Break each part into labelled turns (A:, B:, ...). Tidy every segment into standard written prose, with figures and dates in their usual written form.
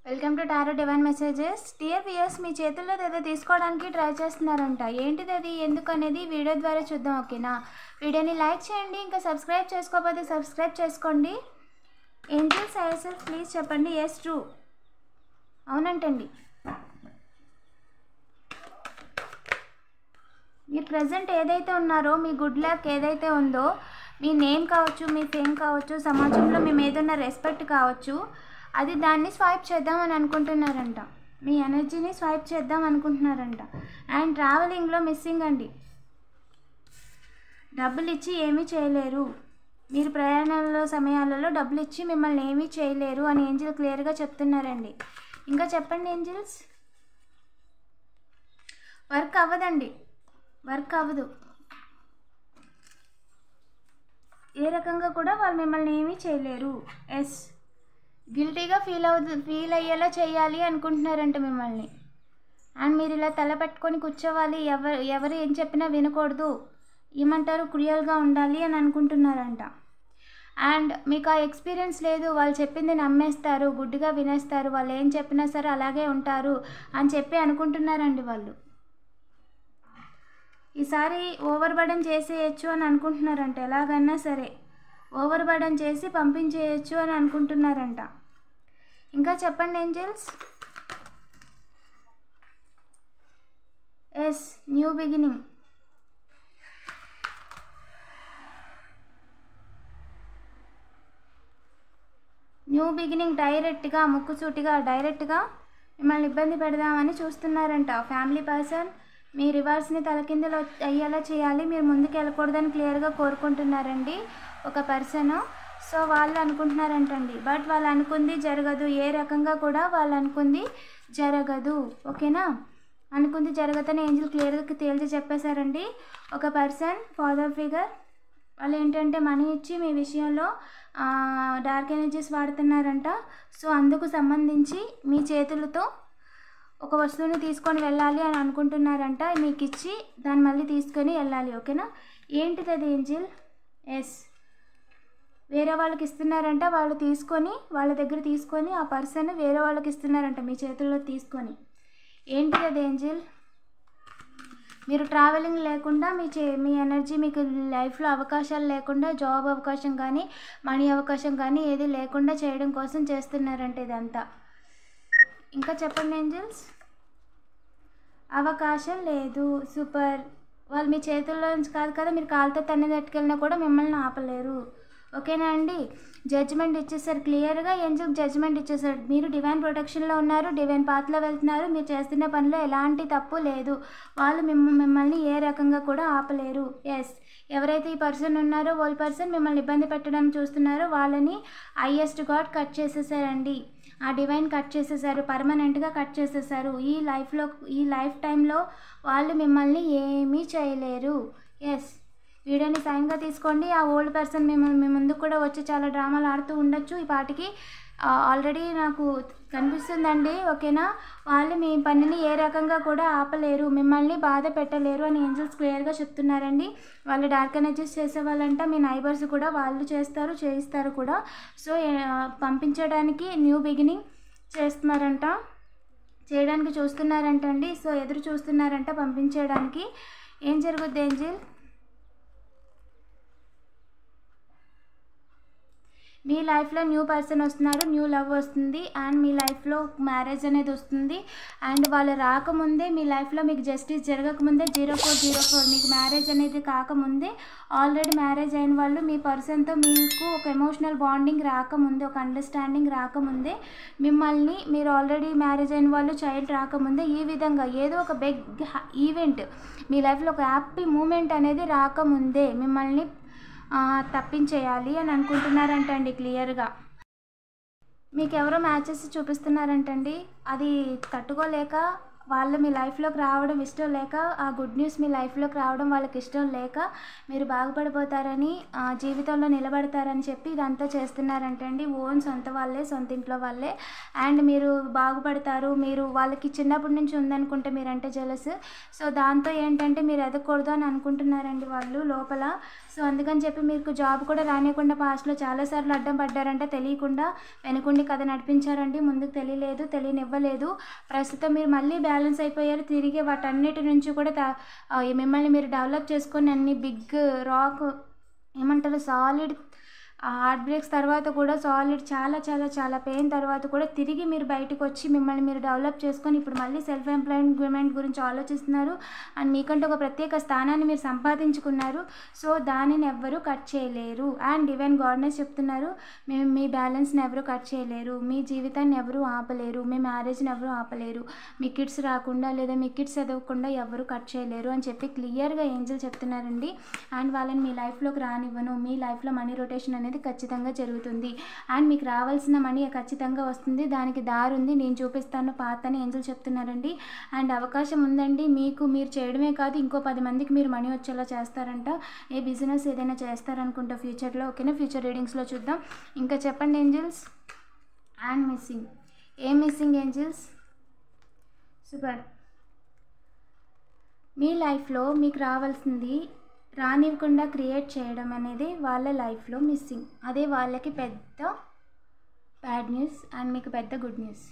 A: Welcome to tarot divine messages. Dear viewers, మీ చేతుల్లో ఏదో తీసుకోవడానికి ట్రై చేస్తున్నారంట. ఏంటిది అది, ఎందుకు అనేది వీడియో ద్వారా చూద్దాం. ఓకేనా? వీడియోని లైక్ చేయండి. ఇంకా సబ్స్క్రైబ్ చేసుకోకపోతే సబ్స్క్రైబ్ చేసుకోండి. ఏంజల్స్ ఐఎస్ఎల్ ప్లీజ్ చెప్పండి. ఎస్, ట్రూ, అవునంటండి. మీరు ప్రజెంట్ ఏదైతే ఉన్నారో, మీ గుడ్ లక్ ఏదైతే ఉందో, మీ నేమ్ కావచ్చు, మీ ఫేమ్ కావచ్చు, సమాజంలో మీ మీద ఉన్న రెస్పెక్ట్ కావచ్చు, అది దాన్ని స్వైప్ చేద్దామని అనుకుంటున్నారంట. మీ ఎనర్జీని స్వైప్ చేద్దాం అనుకుంటున్నారంట. అండ్ ట్రావెలింగ్లో మిస్సింగ్ అండి. డబ్బులు ఇచ్చి ఏమీ చేయలేరు. మీరు ప్రయాణాల సమయాలలో డబ్బులు ఇచ్చి మిమ్మల్ని ఏమీ చేయలేరు అని ఏంజిల్ క్లియర్గా చెప్తున్నారండి. ఇంకా చెప్పండి ఏంజిల్స్. వర్క్ అవ్వదండి, వర్క్ అవ్వదు. ఏ రకంగా కూడా వాళ్ళు మిమ్మల్ని ఏమీ చేయలేరు. ఎస్, గిల్టీగా ఫీల్ అయ్యేలా చేయాలి అనుకుంటున్నారంట మిమ్మల్ని. అండ్ మీరు ఇలా తల పెట్టుకొని కూర్చోవాలి, ఎవరు ఏం చెప్పినా వినకూడదు, ఏమంటారు క్రూయల్గా ఉండాలి అని అనుకుంటున్నారంట. అండ్ మీకు ఆ ఎక్స్పీరియన్స్ లేదు, వాళ్ళు చెప్పింది నమ్మేస్తారు, గుడ్డిగా వినేస్తారు, వాళ్ళు ఏం చెప్పినా సరే అలాగే ఉంటారు అని చెప్పి అనుకుంటున్నారండి వాళ్ళు. ఈసారి ఓవర్ బర్డెన్ చేసేయచ్చు అని అనుకుంటున్నారంట. ఎలాగైనా సరే ఓవర్ బర్డెన్ చేసి పంపించేయచ్చు అని అనుకుంటున్నారంట. ఇంకా చెప్పండి angels. Yes, new beginning. New beginning డైరెక్ట్గా, ముక్కుసూటిగా డైరెక్ట్గా మిమ్మల్ని ఇబ్బంది పెడదామని చూస్తున్నారంట. ఫ్యామిలీ పర్సన్ మీ రివర్స్ని తలకిందులు అయ్యేలా చేయాలి, మీరు ముందుకు వెళ్ళకూడదని క్లియర్గా కోరుకుంటున్నారండి ఒక పర్సన్. సో వాళ్ళు అనుకుంటున్నారంటండి, బట్ వాళ్ళు అనుకుంది జరగదు. ఏ రకంగా కూడా వాళ్ళు అనుకుంది జరగదు. ఓకేనా? అనుకుంది జరగదని ఏంజిల్ క్లియర్గా తేల్చి చెప్పేశారండి. ఒక పర్సన్ ఫాదర్ ఫిగర్ వాళ్ళు ఏంటంటే మనీ ఇచ్చి మీ విషయంలో డార్క్ ఎనర్జీస్ వాడుతున్నారంట. సో అందుకు సంబంధించి మీ చేతులతో ఒక వస్తువుని తీసుకొని వెళ్ళాలి అని అనుకుంటున్నారంట. మీకు ఇచ్చి దాన్ని మళ్ళీ తీసుకొని వెళ్ళాలి. ఓకేనా? ఏంటిది అది ఏంజిల్? ఎస్, వేరే వాళ్ళకి ఇస్తున్నారంట. వాళ్ళు తీసుకొని వాళ్ళ దగ్గర తీసుకొని ఆ పర్సన్ వేరే వాళ్ళకి ఇస్తున్నారంట మీ చేతుల్లో తీసుకొని. ఏంటిది అది ఏంజిల్? మీరు ట్రావెలింగ్ లేకుండా మీ ఎనర్జీ, మీకు లైఫ్లో అవకాశాలు లేకుండా, జాబ్ అవకాశం కానీ మనీ అవకాశం కానీ ఏది లేకుండా చేయడం కోసం చేస్తున్నారంట ఇదంతా. ఇంకా చెప్పండి ఏంజల్స్. అవకాశం లేదు. సూపర్. వాళ్ళు మీ చేతుల్లో నుంచి కాదు కదా, మీరు కాలుతో తన్ని తట్టుకెళ్ళినా కూడా మిమ్మల్ని ఆపలేరు. ఓకేనా అండి? జడ్జిమెంట్ ఇచ్చేసారు క్లియర్గా. ఏంజల్ జడ్జిమెంట్ ఇచ్చేసారు. మీరు డివైన్ ప్రొటెక్షన్లో ఉన్నారు, డివైన్ పాత్లో వెళ్తున్నారు, మీరు చేస్తున్న పనిలో ఎలాంటి తప్పు లేదు. వాళ్ళు మిమ్మల్ని ఏ రకంగా కూడా ఆపలేరు. ఎస్, ఎవరైతే ఈ పర్సన్ ఉన్నారో వాళ్ళ పర్సన్ మిమ్మల్ని ఇబ్బంది పెట్టడానికి చూస్తున్నారో వాళ్ళని హైయెస్ట్ గాడ్ కట్ చేసేసారండి. ఆ డివైన్ కట్ చేసేసారు, పర్మనెంట్గా కట్ చేసేసారు. ఈ లైఫ్ టైంలో వాళ్ళు మిమ్మల్ని ఏమీ చేయలేరు. ఎస్, వీడియోని సైన్గా తీసుకోండి. ఆ ఓల్డ్ పర్సన్ మీ ముందుకు కూడా వచ్చి చాలా డ్రామాలు ఆడుతూ ఉండొచ్చు ఈ పాటికి. ఆల్రెడీ నాకు కనిపిస్తుందండి. ఓకేనా? వాళ్ళు మీ పనిని ఏ రకంగా కూడా ఆపలేరు, మిమ్మల్ని బాధ పెట్టలేరు అని ఏంజల్స్ క్లియర్గా చెప్తున్నారండి. వాళ్ళు డార్క్ ఎనర్జీస్ చేసేవాళ్ళంట. మీ నైబర్స్ కూడా వాళ్ళు చేస్తారు, చేయిస్తారు కూడా. సో పంపించడానికి న్యూ బిగినింగ్ చేయడానికి చూస్తున్నారంటండి. సో ఎదురు చూస్తున్నారంట పంపించడానికి. ఏం జరుగుద్ది ఏంజిల్? మీ లైఫ్లో న్యూ పర్సన్ వస్తున్నారు, న్యూ లవ్ వస్తుంది, అండ్ మీ లైఫ్లో మ్యారేజ్ అనేది వస్తుంది. అండ్ వాళ్ళు రాకముందే మీ లైఫ్లో మీకు జస్టిస్ జరగకముందే 0404 మీకు మ్యారేజ్ అనేది కాకముందే ఆల్రెడీ మ్యారేజ్ అయిన వాళ్ళు మీ పర్సన్తో మీకు ఒక ఎమోషనల్ బాండింగ్ రాకముందే, ఒక అండర్స్టాండింగ్ రాకముందే, మీరు ఆల్రెడీ మ్యారేజ్ అయిన వాళ్ళు చైల్డ్ రాకముందే, ఈ విధంగా ఏదో ఒక బిగ్ ఈవెంట్ మీ లైఫ్లో ఒక హ్యాపీ మూమెంట్ అనేది రాకముందే మిమ్మల్ని తప్పించేయాలి అని అనుకుంటున్నారంటండి క్లియర్గా. మీకు ఎవరో మ్యాచెస్ చూపిస్తున్నారంటండి. అది తట్టుకోలేక వాళ్ళు మీ లైఫ్లోకి రావడం ఇష్టం లేక, ఆ గుడ్ న్యూస్ మీ లైఫ్లోకి రావడం వాళ్ళకి ఇష్టం లేక, మీరు బాగుపడిపోతారని, జీవితంలో నిలబడతారని చెప్పి ఇదంతా చేస్తున్నారంటే అండి. ఓన్ సొంత వాళ్ళే, సొంత ఇంట్లో వాళ్ళే. అండ్ మీరు బాగుపడతారు, మీరు వాళ్ళకి చిన్నప్పటి నుంచి ఉందనుకుంటే మీరంటే జెలస్. సో దాంతో ఏంటంటే మీరు ఎదగకూడదు అని అనుకుంటున్నారండి వాళ్ళు లోపల. సో అందుకని చెప్పి మీకు జాబ్ కూడా రానియకుండా పాస్ట్లో చాలాసార్లు అడ్డం పడ్డారంటే, తెలియకుండా వెనుకుండి కథ నడిపించారండి. ముందుకు తెలియలేదు, తెలియనివ్వలేదు. ప్రస్తుతం మీరు మళ్ళీ బ్యాలెన్స్ అయిపోయారు. తిరిగి వాటన్నిటి నుంచి కూడా మిమ్మల్ని మీరు డెవలప్ చేసుకొని అన్ని బిగ్ రాక్ ఏమంటారు సాలిడ్ హార్ట్ బ్రేక్స్ తర్వాత కూడా సాలిడ్ చాలా చాలా చాలా పెయిన్ తర్వాత కూడా తిరిగి మీరు బయటకు వచ్చి మిమ్మల్ని మీరు డెవలప్ చేసుకొని ఇప్పుడు మళ్ళీ సెల్ఫ్ ఎంప్లాయ్మెంట్ గురించి ఆలోచిస్తున్నారు. అండ్ మీకంటే ఒక ప్రత్యేక స్థానాన్ని మీరు సంపాదించుకున్నారు. సో దానిని ఎవ్వరూ కట్ చేయలేరు. అండ్ డివైన్ గాడ్నెస్ చెప్తున్నారు, మేము మీ బ్యాలెన్స్ని ఎవరు కట్ చేయలేరు, మీ జీవితాన్ని ఎవరు ఆపలేరు, మీ మ్యారేజ్ని ఎవరు ఆపలేరు, మీ కిడ్స్ రాకుండా లేదా మీ కిడ్స్ చదవకుండా ఎవరు కట్ చేయలేరు అని చెప్పి క్లియర్గా ఏంజల్ చెప్తున్నారండి. అండ్ వాళ్ళని మీ లైఫ్లోకి రానివ్వను, మీ లైఫ్లో మనీ రొటేషన్ అనేది ఖచ్చితంగా జరుగుతుంది. అండ్ మీకు రావాల్సిన మనీ ఖచ్చితంగా వస్తుంది, దానికి దారి ఉంది, నేను చూపిస్తాను పాత్ అని ఏంజల్ చెప్తున్నారండి. అండ్ అవకాశం ఉందండి మీకు, మీరు చేయడమే కాదు ఇంకో 10 మందికి మీరు మనీ వచ్చేలా చేస్తారంట. ఏ బిజినెస్ ఏదైనా చేస్తారనుకుంటా ఫ్యూచర్లో. ఓకేనా, ఫ్యూచర్ రీడింగ్స్లో చూద్దాం. ఇంకా చెప్పండి ఏంజల్స్. అండ్ మిస్సింగ్, ఏం మిస్సింగ్ ఏంజల్స్? సూపర్. మీ లైఫ్లో మీకు రావాల్సింది రానివ్వకుండా క్రియేట్ చేయడం అనేది వాళ్ళ లైఫ్లో మిస్సింగ్. అదే వాళ్ళకి పెద్ద బ్యాడ్ న్యూస్ అండ్ మీకు పెద్ద గుడ్ న్యూస్.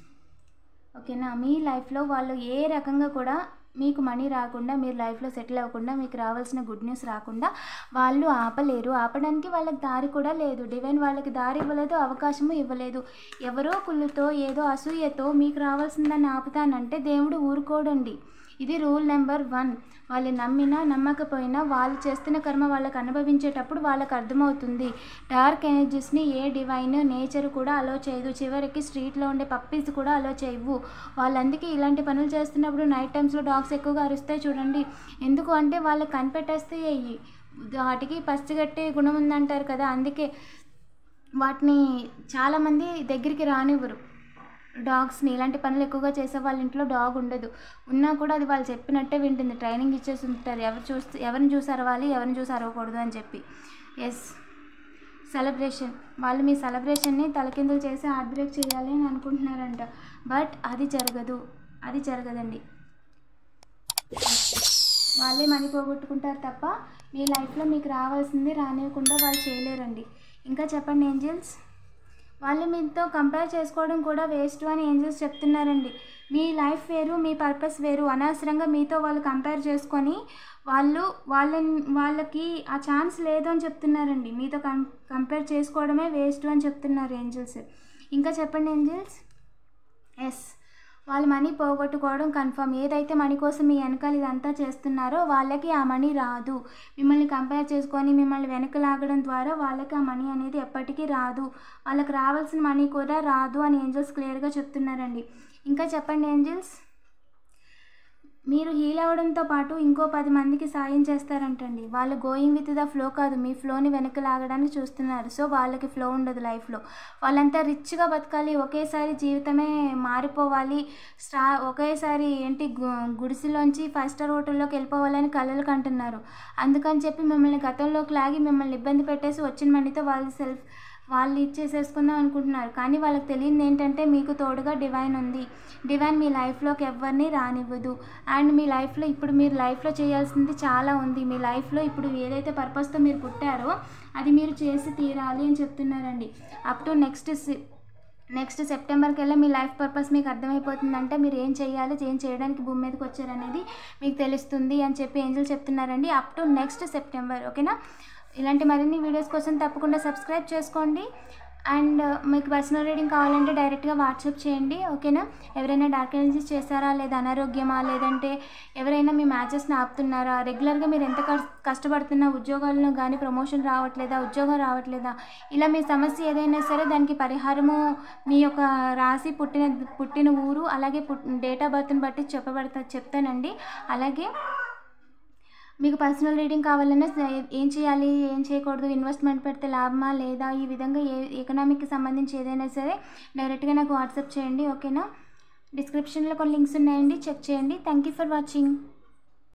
A: ఓకేనా, మీ లైఫ్లో వాళ్ళు ఏ రకంగా కూడా మీకు మనీ రాకుండా, మీరు లైఫ్లో సెటిల్ అవ్వకుండా, మీకు రావాల్సిన గుడ్ న్యూస్ రాకుండా వాళ్ళు ఆపలేరు. ఆపడానికి వాళ్ళకి దారి కూడా లేదు. డివైన్ వాళ్ళకి దారి ఇవ్వలేదు, అవకాశము ఇవ్వలేదు. ఎవరో కుళ్ళుతో ఏదో అసూయతో మీకు రావాల్సిందని ఆపుతానంటే దేవుడు ఊరుకోడండి. ఇది రూల్ నెంబర్ 1. వాళ్ళు నమ్మినా నమ్మకపోయినా వాళ్ళు చేస్తున్న కర్మ వాళ్ళకి అనుభవించేటప్పుడు వాళ్ళకి అర్థమవుతుంది. డార్క్ ఎనర్జీస్ని ఏ డివైన్ నేచర్ కూడా అలో చేయదు. చివరికి స్ట్రీట్లో ఉండే పప్పీస్ కూడా అలో చేయవు. వాళ్ళందుకే ఇలాంటి పనులు చేస్తున్నప్పుడు నైట్ టైమ్స్లో డాగ్స్ ఎక్కువగా అరుస్తాయి చూడండి. ఎందుకు అంటే వాళ్ళకి కనిపెట్టేస్తే వాటికి పసిగట్టే గుణం ఉందంటారు కదా, అందుకే వాటిని చాలామంది దగ్గరికి రానివ్వరు. డాగ్స్ని ఇలాంటి పనులు ఎక్కువగా చేసే వాళ్ళ ఇంట్లో డాగ్ ఉండదు. ఉన్నా కూడా అది వాళ్ళు చెప్పినట్టే వింటుంది. ట్రైనింగ్ ఇచ్చేసి ఉంటారు, ఎవరిని చూసి అరవాలి, ఎవరిని చూసి అరవకూడదు అని చెప్పి. Yes, celebration. వాళ్ళు మీ సెలబ్రేషన్ని తలకిందులు చేసి హార్ట్ బ్రేక్ చేయాలి అని అనుకుంటున్నారంట. బట్ అది జరగదండి. వాళ్ళే మనీ పోగొట్టుకుంటారు తప్ప మీ లైఫ్లో మీకు రావాల్సింది రానివ్వకుండా వాళ్ళు చేయలేరండి. ఇంకా చెప్పండి ఏంజల్స్. వాళ్ళు మీతో కంపేర్ చేసుకోవడం కూడా వేస్ట్ అని ఏంజల్స్ చెప్తున్నారండి. మీ లైఫ్ వేరు, మీ పర్పస్ వేరు. అనవసరంగా మీతో వాళ్ళు కంపేర్ చేసుకొని వాళ్ళకి ఆ ఛాన్స్ లేదు అని చెప్తున్నారండి. మీతో కంపేర్ చేసుకోవడమే వేస్ట్ అని చెప్తున్నారు ఏంజల్స్. ఇంకా చెప్పండి ఏంజల్స్. ఎస్, వాళ్ళు మనీ పోగొట్టుకోవడం కన్ఫర్మ్. ఏదైతే మనీ కోసం మీ వెనకాల ఇదంతా చేస్తున్నారో వాళ్ళకి ఆ మనీ రాదు. మిమ్మల్ని కంపేర్ చేసుకొని మిమ్మల్ని వెనక లాగడం ద్వారా వాళ్ళకి ఆ మనీ అనేది ఎప్పటికీ రాదు. వాళ్ళకి రావాల్సిన మనీ కూడా రాదు అని ఏంజల్స్ క్లియర్గా చెప్తున్నారండి. ఇంకా చెప్పండి ఏంజల్స్. మీరు హీల్ అవ్వడంతో పాటు ఇంకో 10 మందికి సాయం చేస్తారంటండి. వాళ్ళు గోయింగ్ విత్ ద ఫ్లో కాదు, మీ ఫ్లోని వెనక్కి లాగడానికి చూస్తున్నారు. సో వాళ్ళకి ఫ్లో ఉండదు లైఫ్లో. వాళ్ళంతా రిచ్గా బతకాలి, ఒకేసారి జీవితమే మారిపోవాలి, ఒకేసారి గుడిసెలోంచి 5 స్టార్ హోటల్లోకి వెళ్ళిపోవాలని కలలు కంటున్నారు. అందుకని చెప్పి మిమ్మల్ని గతంలోకి లాగి మిమ్మల్ని ఇబ్బంది పెట్టేసి వచ్చిన మనీతో వాళ్ళు ఇచ్చేసేసుకుందాం అనుకుంటున్నారు. కానీ వాళ్ళకి తెలియదు ఏంటంటే మీకు తోడుగా డివైన్ ఉంది. డివైన్ మీ లైఫ్లోకి ఎవరిని రానివ్వదు. అండ్ మీ లైఫ్లో ఇప్పుడు మీరు లైఫ్లో చేయాల్సింది చాలా ఉంది. మీ లైఫ్లో ఇప్పుడు ఏదైతే పర్పస్తో మీరు పుట్టారో అది మీరు చేసి తీరాలి అని చెప్తున్నారండి. అప్ టు నెక్స్ట్ సెప్టెంబర్కి వెళ్ళి మీ లైఫ్ పర్పస్ మీకు అర్థమైపోతుందంటే మీరు ఏం చేయాలి, ఏం చేయడానికి భూమి మీదకి వచ్చారనేది మీకు తెలుస్తుంది అని చెప్పి ఏంజల్ చెప్తున్నారండి. Up to next September. ఓకేనా, ఇలాంటి మరిన్ని వీడియోస్ కోసం తప్పకుండా సబ్స్క్రైబ్ చేసుకోండి. అండ్ మీకు పర్సనల్ రీడింగ్ కావాలంటే డైరెక్ట్గా వాట్సాప్ చేయండి. ఓకేనా, ఎవరైనా డార్క్ ఎనర్జీస్ చేశారా, లేదా అనారోగ్యమా, లేదంటే ఎవరైనా మీ మ్యాచెస్ని ఆపుతున్నారా, రెగ్యులర్గా మీరు ఎంత కష్టపడుతున్నా ఉద్యోగాలను కానీ ప్రమోషన్ రావట్లేదా, ఉద్యోగం రావట్లేదా, ఇలా మీ సమస్య ఏదైనా సరే దానికి పరిహారము మీ యొక్క రాశి, పుట్టిన ఊరు, అలాగే డేట్ ఆఫ్ బర్త్ని బట్టి చెప్తానండి. అలాగే మీకు పర్సనల్ రీడింగ్ కావాలన్నా ఏం చేయాలి, ఏం చేయకూడదు, ఇన్వెస్ట్మెంట్ పెడితే లాభమా లేదా, ఈ విధంగా ఎకనామిక్కి సంబంధించి ఏదైనా సరే డైరెక్ట్గా నాకు వాట్సాప్ చేయండి. ఓకేనా, డిస్క్రిప్షన్లో కొన్ని లింక్స్ ఉన్నాయండి, చెక్ చేయండి. Thank you for watching.